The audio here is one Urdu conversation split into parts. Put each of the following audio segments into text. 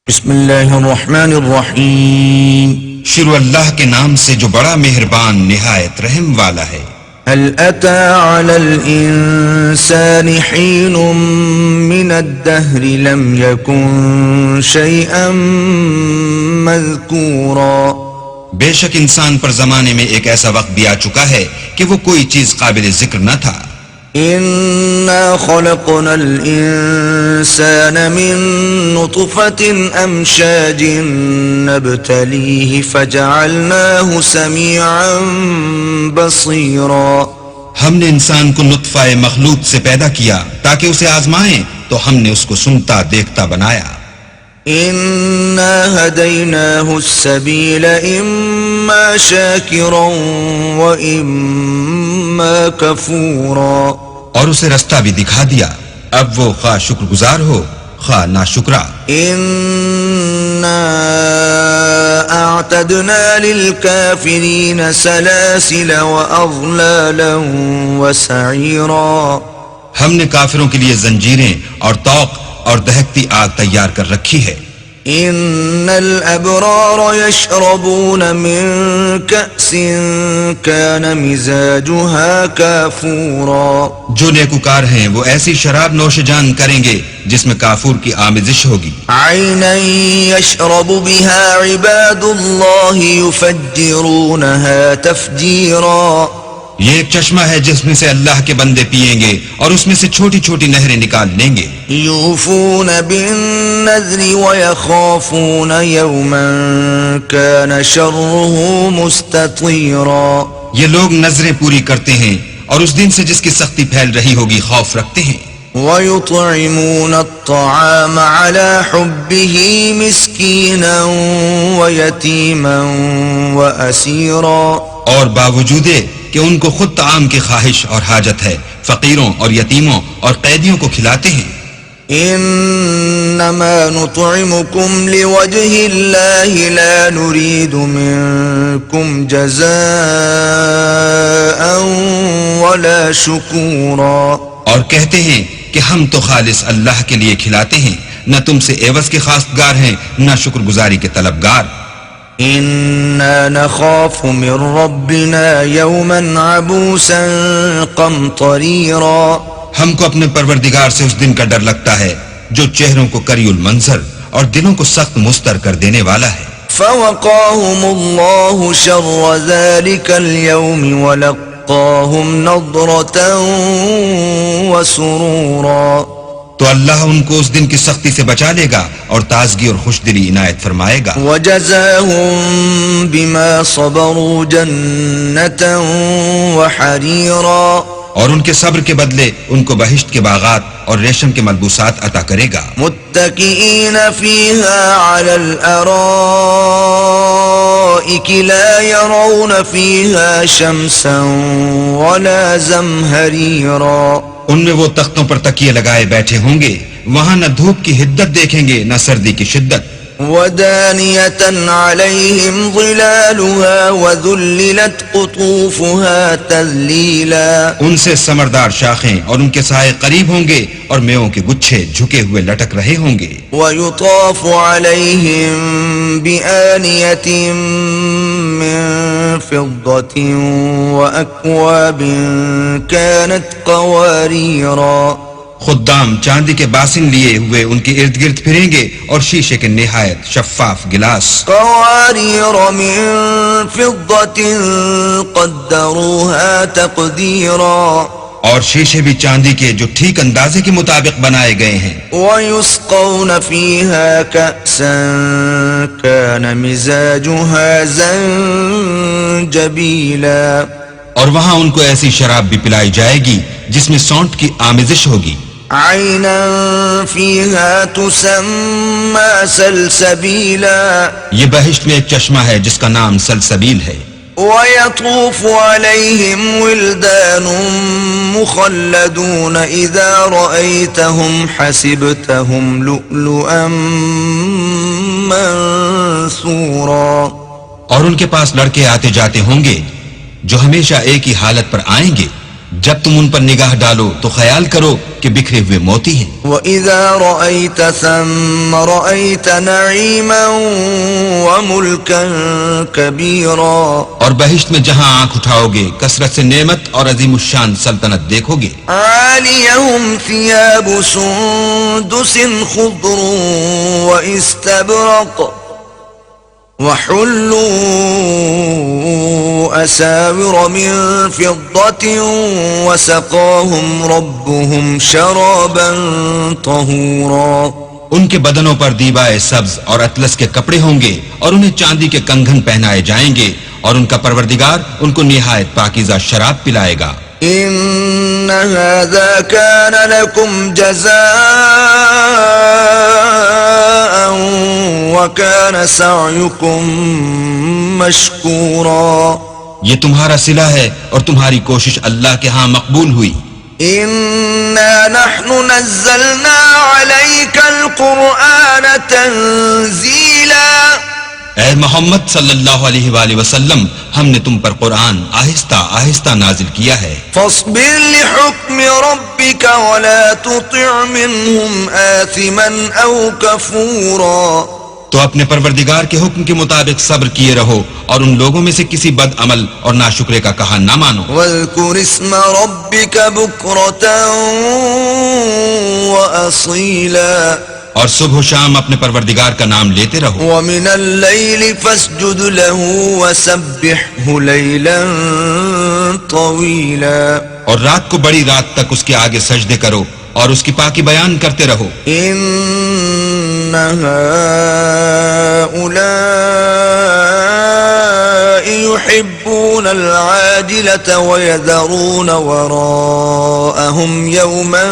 بسم اللہ الرحمن الرحیم شروع اللہ کے نام سے جو بڑا مہربان نہایت رحم والا ہے۔ هل أتى على الإنسان حين من الدهر لم يكن شيئا مذكورا، بے شک انسان پر زمانے میں ایک ایسا وقت بھی آ چکا ہے کہ وہ کوئی چیز قابل ذکر نہ تھا۔ إنا خلقنا الإنسان من نطفة أمشاج نبتليه فجعلناه سميعا بصيرا، ہم نے انسان کو نطفہ مخلوط سے پیدا کیا تاکہ اسے آزمائیں تو ہم نے اس کو سنتا دیکھتا بنایا۔ إنا هديناه السبيل إما شاكرا وإما كفورا، اور اسے رستہ بھی دکھا دیا، اب وہ خواہ شکر گزار ہو خواہ ناشکرا۔ إنا أعتدنا للكافرين سلاسل وأغلالا وسعيرا، ہم نے کافروں کے لیے زنجیریں اور طوق اور دہکتی آگ تیار کر رکھی ہے۔ إن الأبرار يشربون من كأس كان مزاجها كافورا، جو نیکوکار ہیں وہ ایسی شراب نوش جان کریں گے جس میں کافور کی آمیزش ہوگی۔ عينا يشرب بها عباد الله يفجرونها تفجيرا، یہ ایک چشمہ ہے جس میں سے اللہ کے بندے پیئیں گے اور اس میں سے چھوٹی چھوٹی نہریں نکال لیں گے۔ يوفون بالنذر ويخافون يوما كان شره مستطيرا، یہ لوگ نظریں پوری کرتے ہیں اور اس دن سے جس کی سختی پھیل رہی ہوگی خوف رکھتے ہیں۔ ويطعمون الطعام على حبه مسكينا ويتيما وأسيرا، اور باوجود کہ ان کو خود طعام کی خواہش اور حاجت ہے فقیروں اور یتیموں اور قیدیوں کو کھلاتے ہیں۔ انما نطعمكم لوجه الله لا نريد منكم جزاء ولا شكورا، اور کہتے ہیں کہ ہم تو خالص اللہ کے لیے کھلاتے ہیں، نہ تم سے عوض کے خواستگار ہیں نہ شکر گزاری کے طلبگار۔ إنا نخاف من ربنا يوما عبوسا قمطريرا، ہم کو اپنے پروردگار سے اس دن کا ڈر لگتا ہے جو چہروں کو کری المنظر اور دلوں کو سخت مستر کر دینے والا ہے۔ فوقاهم الله شر ذلك اليوم ولقاهم نضرة وسرورا، تو اللہ ان کو اس دن کی سختی سے بچا لے گا اور تازگی اور خوش دلی عنایت فرمائے گا۔ وجزاهم بما صبروا جنة وحريرا، اور ان کے صبر کے بدلے ان کو بہشت کے باغات اور ریشم کے ملبوسات عطا کرے گا۔ متكئين فيها على الأرائك لا يرون فيها شمسا ولا زمهريرا، ان میں وہ تختوں پر تکیے لگائے بیٹھے ہوں گے، وہاں نہ دھوپ کی حدت دیکھیں گے نہ سردی کی شدت۔ ودانية عليهم ظلالها وذللت قطوفها تذليلا، ان سے سمردار شاخیں اور ان کے سائے قریب ہوں گے اور میووں کے گچھے جھکے ہوئے لٹک رہے ہوں گے۔ ويطاف عليهم بآنية من فضة وأكواب كانت قواريرا، خدام چاندی کے باسن لیے ہوئے ان کے ارد گرد پھریں گے اور شیشے کے نہایت شفاف گلاس۔ قوارير من فضة قدروها تقديرا، اور شیشے بھی چاندی کے جو ٹھیک اندازے کے مطابق بنائے گئے ہیں۔ ويسقون فيها كأسا كان مزاجها زنجبيلا، اور وہاں ان کو ایسی شراب بھی پلائی جائے گی جس میں سونٹ کی آمیزش ہوگی۔ عينا فيها تسمى سلسبيلا، یہ بہشت میں ایک چشمہ ہے جس کا نام سلسبیل ہے۔ ويطوف عليهم ولدان مخلدون إذا رأيتهم حسبتهم لؤلؤا منثورا، اور ان کے پاس لڑکے آتے جاتے ہوں گے جو ہمیشہ ایک ہی حالت پر آئیں گے، جب تم ان پر نگاہ ڈالو تو خیال کرو کہ بکھرے ہوئے موتی ہیں. وَإِذَا رَأَيْتَ ثَمَّ رَأَيْتَ نَعِيمًا وَمُلْكًا كَبِيرًا. اور بہشت میں جہاں آنکھ اٹھاؤ گے کثرت سے نعمت اور عظیم الشان سلطنت دیکھو گے. عَالِيَهُمْ ثِيَابُ سُندُسٍ خُضْرٌ وَإِسْتَبْرَقٌ وَحُلُّوا أَسَاوِرَ مِن فِضَّةٍ وَسَقَاهُمْ رَبُّهُمْ شَرَابًا طَهُورًا. ان کے بدنوں پر دیبائے سبز اور اطلس کے کپڑے ہوں گے اور انہیں چاندی کے کنگن پہنائے جائیں گے اور ان کا پروردگار ان کو نہایت پاکیزہ شراب پلائے گا. إِنَّ هَذَا كَانَ لَكُمْ جَزَاءً وَكَانَ سَعْيُكُمْ مَشْكُورًا. یہ تمہارا صلہ ہے اور تمہاری کوشش اللہ کے ہاں مقبول ہوئی. إِنَّا نَحْنُ نَزَّلْنَا عَلَيْكَ الْقُرْآنَ تَنزِيلًا. اے محمد صلی اللہ علیہ وآلہ وسلم ہم نے تم پر قرآن آہستہ آہستہ نازل کیا ہے. فاصبر لحكم ربك ولا تطع منهم آثما أو كفورا. تو اپنے پروردگار کے حکم کے مطابق صبر کیے رہو اور ان لوگوں میں سے کسی بد عمل اور ناشکرے کا کہا نہ مانو. واذكر اسم ربك بكرة وأصيلا. اور صبح و شام اپنے پروردگار کا نام لیتے رہو. ومن الليل فاسجد له وسبحه ليلا طويلا. اور رات کو بڑی رات تک اس کے آگے سجدے کرو اور اس کی پاکی بیان کرتے رہو. إن هؤلاء يحبون العاجلة ويذرون وراءهم يوما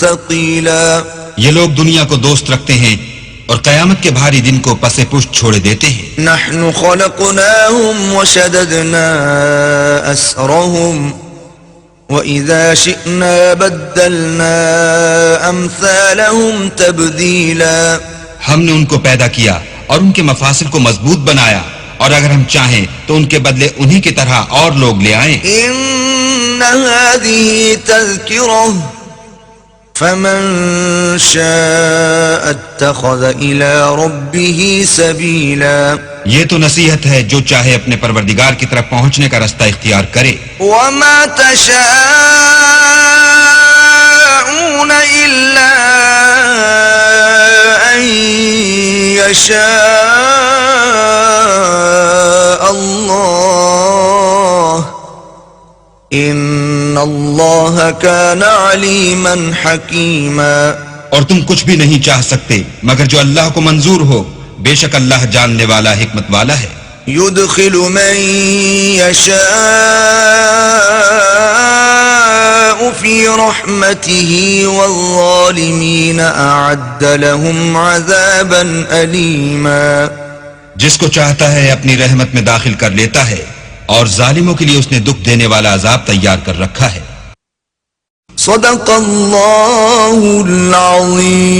ثقيلا. یہ لوگ دنیا کو دوست رکھتے ہیں اور قیامت کے بھاری دن کو پس پشت چھوڑے دیتے ہیں. نحن خلقناهم وشددنا أسرهم وإذا شئنا بدلنا أمثالهم تبديلا. ہم نے ان کو پیدا کیا اور ان کے مفاصل کو مضبوط بنایا اور اگر ہم چاہیں تو ان کے بدلے انہی کی طرح اور لوگ لے آئیں. إن هذه تذكرة فمن شاء اتخذ إلى ربه سبيلا. یہ تو نصیحت ہے جو چاہے اپنے پروردگار کی طرف پہنچنے کا رستہ اختیار کرے. وما تشاءون إلا أن يشاء الله إن الله كان عليما حكيما. اور تم کچھ بھی نہیں چاہ سکتے مگر جو اللہ کو منظور ہو، بے شک اللہ جاننے والا حکمت والا ہے. يدخل من يشاء في رحمته والظالمين أعد لهم عذابا أليما. جس کو چاہتا ہے اپنی رحمت میں داخل کر لیتا ہے اور ظالموں کے لیے اس نے دکھ دینے والا عذاب تیار کر رکھا ہے. صدق اللہ العظیم.